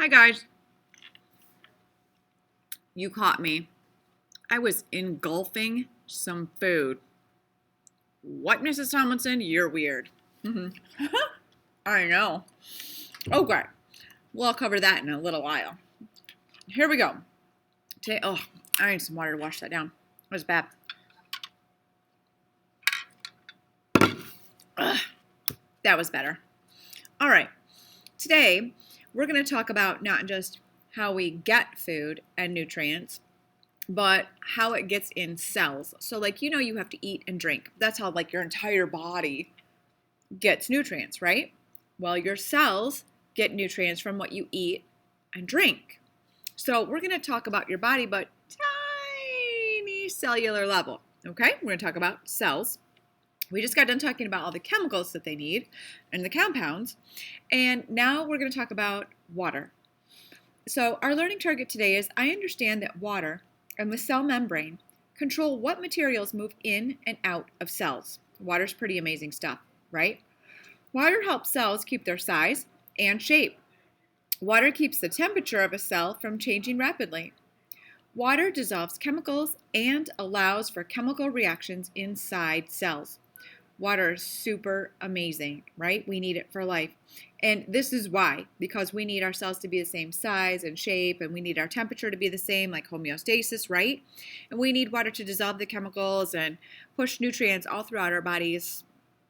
guys. You caught me. I was engulfing some food. What, Mrs. Tomlinson? You're weird. I know. Okay. We'll cover that in a little while. Here we go. Today, I need some water to wash that down. It was bad. That was better. All right. Today, we're going to talk about not just how we get food and nutrients, but how it gets in cells. So you have to eat and drink. That's how your entire body gets nutrients, right? Well, your cells get nutrients from what you eat and drink. So we're going to talk about your body, but tiny cellular level, okay? We're going to talk about cells. We just got done talking about all the chemicals that they need and the compounds. And now we're going to talk about water. So our learning target today is I understand that water and the cell membrane control what materials move in and out of cells. Water's pretty amazing stuff, right? Water helps cells keep their size and shape. Water keeps the temperature of a cell from changing rapidly. Water dissolves chemicals and allows for chemical reactions inside cells. Water is super amazing, right? We need it for life. And this is why, because we need our cells to be the same size and shape, and we need our temperature to be the same, like homeostasis, right? And we need water to dissolve the chemicals and push nutrients all throughout our bodies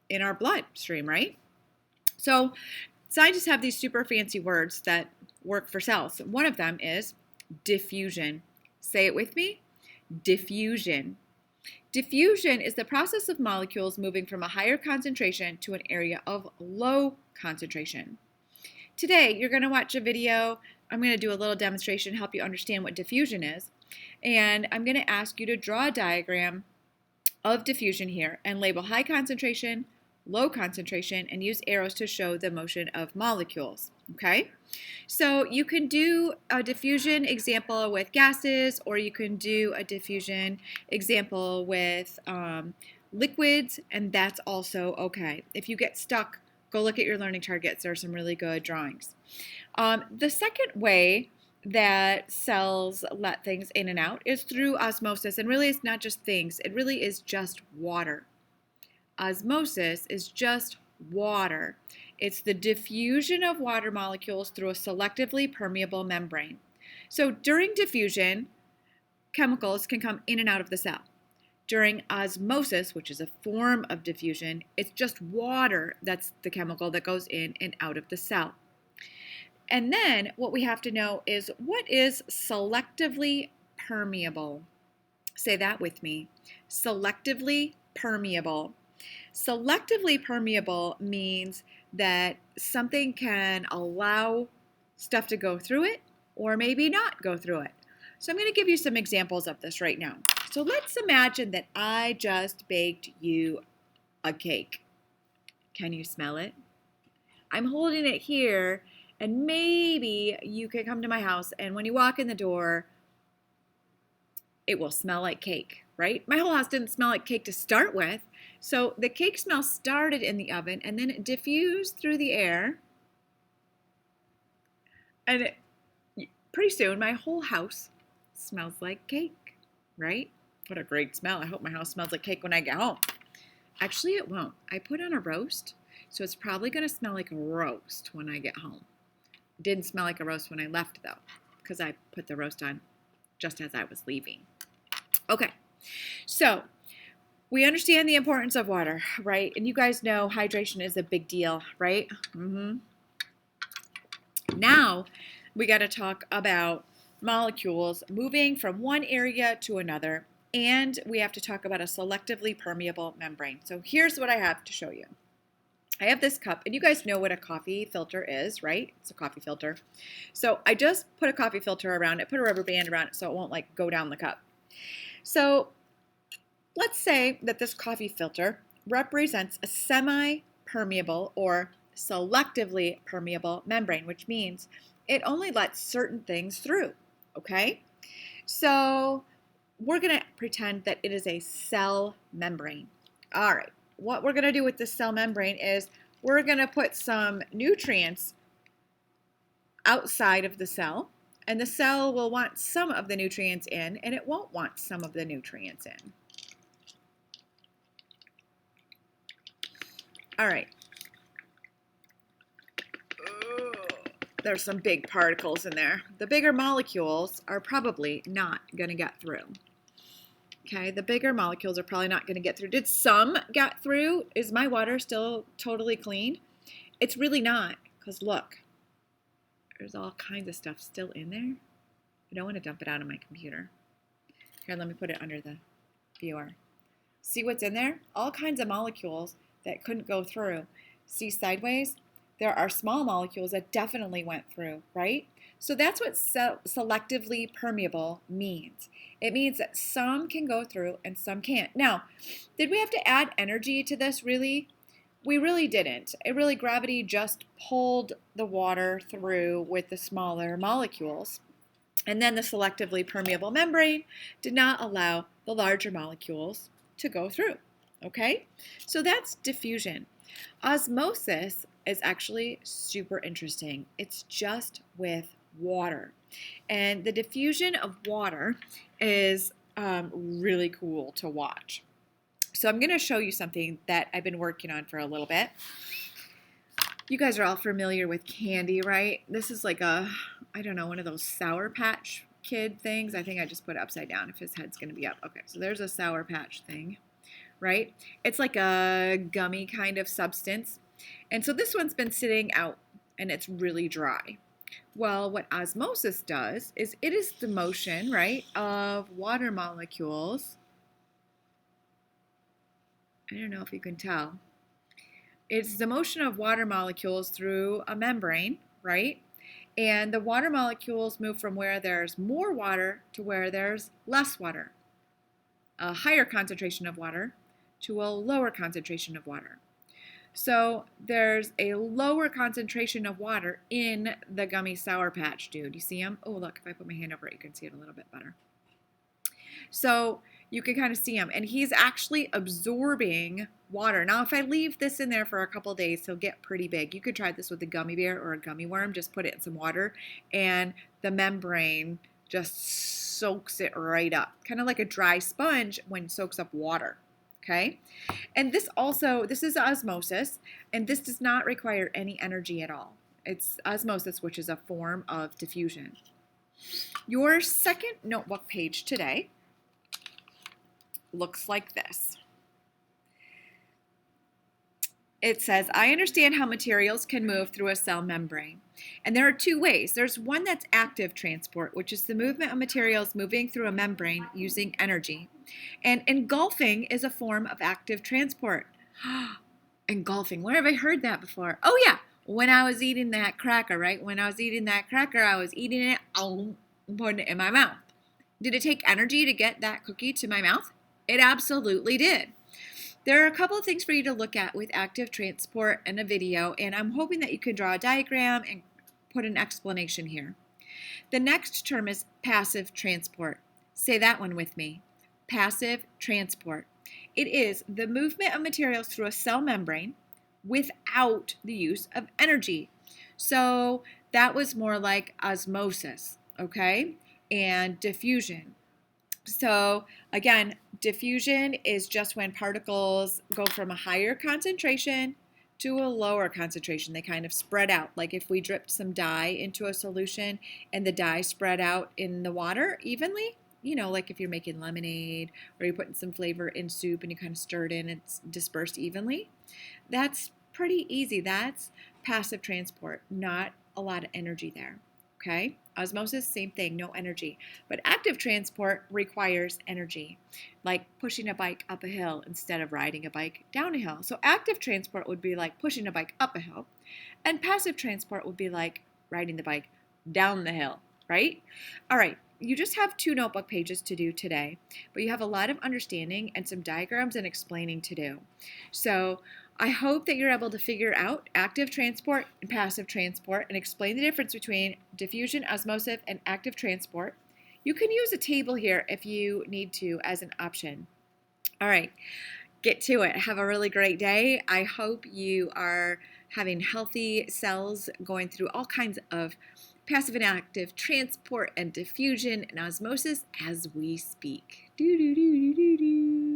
in our bloodstream, right? So scientists have these super fancy words that work for cells. One of them is diffusion. Say it with me. Diffusion. Diffusion is the process of molecules moving from a higher concentration to an area of low concentration. Today, you're going to watch a video. I'm going to do a little demonstration, help you understand what diffusion is. And I'm going to ask you to draw a diagram of diffusion here and label high concentration, low concentration, and use arrows to show the motion of molecules. Okay? So you can do a diffusion example with gases, or you can do a diffusion example with liquids, and that's also okay. If you get stuck, go look at your learning targets. There are some really good drawings. The second way that cells let things in and out is through osmosis, and really it's not just things. It really is just water. Osmosis is just water. It's the diffusion of water molecules through a selectively permeable membrane. So during diffusion, chemicals can come in and out of the cell. During osmosis, which is a form of diffusion, it's just water that's the chemical that goes in and out of the cell. And then what we have to know is, what is selectively permeable? Say that with me. Selectively permeable. Selectively permeable means that something can allow stuff to go through it or maybe not go through it. So I'm going to give you some examples of this right now. So let's imagine that I just baked you a cake. Can you smell it? I'm holding it here, and maybe you can come to my house, and when you walk in the door, it will smell like cake, right? My whole house didn't smell like cake to start with. So the cake smell started in the oven, and then it diffused through the air. And pretty soon, my whole house smells like cake, right? What a great smell. I hope my house smells like cake when I get home. Actually, it won't. I put on a roast, so it's probably going to smell like a roast when I get home. It didn't smell like a roast when I left, though, because I put the roast on just as I was leaving. Okay, so we understand the importance of water, right? And you guys know hydration is a big deal, right? Now we got to talk about molecules moving from one area to another, and we have to talk about a selectively permeable membrane. So here's what I have to show you. I have this cup, and you guys know what a coffee filter is, right? It's a coffee filter. So I just put a coffee filter around it, put a rubber band around it so it won't go down the cup. So let's say that this coffee filter represents a semi-permeable or selectively permeable membrane, which means it only lets certain things through, okay? So we're going to pretend that it is a cell membrane. All right, what we're going to do with this cell membrane is we're going to put some nutrients outside of the cell, and the cell will want some of the nutrients in, and it won't want some of the nutrients in. All right. There's some big particles in there. The bigger molecules are probably not going to get through. Okay, the bigger molecules are probably not going to get through. Did some get through? Is my water still totally clean? It's really not, because look, there's all kinds of stuff still in there. I don't want to dump it out on my computer. Here, let me put it under the viewer. See what's in there? All kinds of molecules that couldn't go through. See sideways? There are small molecules that definitely went through, right? So that's what selectively permeable means. It means that some can go through and some can't. Now, did we have to add energy to this, really? We really didn't. Gravity just pulled the water through with the smaller molecules. And then the selectively permeable membrane did not allow the larger molecules to go through, okay? So that's diffusion. Osmosis is actually super interesting. It's just with water. And the diffusion of water is really cool to watch. So I'm going to show you something that I've been working on for a little bit. You guys are all familiar with candy, right? This is like a, I don't know, one of those Sour Patch Kid things. I think I just put it upside down if his head's going to be up. Okay, so there's a Sour Patch thing, right? It's like a gummy kind of substance. And so this one's been sitting out and it's really dry. Well, what osmosis does is it is the motion, right, of water molecules. I don't know if you can tell. It's the motion of water molecules through a membrane, right? And the water molecules move from where there's more water to where there's less water. A higher concentration of water to a lower concentration of water. So there's a lower concentration of water in the gummy Sour Patch Dude. You see him? Oh, look, if I put my hand over it, you can see it a little bit better. So you can kind of see him. And he's actually absorbing water. Now, if I leave this in there for a couple days, he'll get pretty big. You could try this with a gummy bear or a gummy worm. Just put it in some water, and the membrane just soaks it right up. Kind of like a dry sponge when it soaks up water. Okay, and this is osmosis, and this does not require any energy at all. It's osmosis, which is a form of diffusion. Your second notebook page today looks like this. It says, I understand how materials can move through a cell membrane. And there are two ways. There's one that's active transport, which is the movement of materials moving through a membrane using energy. And engulfing is a form of active transport. Engulfing, where have I heard that before? Oh yeah, when I was eating that cracker, right? When I was eating that cracker, I was eating it, putting it in my mouth. Did it take energy to get that cookie to my mouth? It absolutely did. There are a couple of things for you to look at with active transport in a video, and I'm hoping that you can draw a diagram and put an explanation here. The next term is passive transport. Say that one with me. Passive transport. It is the movement of materials through a cell membrane without the use of energy. So that was more like osmosis, okay? And diffusion. So again, diffusion is just when particles go from a higher concentration to a lower concentration. They kind of spread out. Like if we dripped some dye into a solution and the dye spread out in the water evenly, you know, like if you're making lemonade or you're putting some flavor in soup and you kind of stir it in, it's dispersed evenly. That's pretty easy. That's passive transport, not a lot of energy there. Okay? Osmosis, same thing, no energy. But active transport requires energy, like pushing a bike up a hill instead of riding a bike down a hill. So active transport would be like pushing a bike up a hill, and passive transport would be like riding the bike down the hill, right? All right, you just have 2 notebook pages to do today, but you have a lot of understanding and some diagrams and explaining to do. So I hope that you're able to figure out active transport and passive transport and explain the difference between diffusion, osmosis, and active transport. You can use a table here if you need to as an option. All right, get to it. Have a really great day. I hope you are having healthy cells going through all kinds of passive and active transport and diffusion and osmosis as we speak. Do, do, do, do, do, do.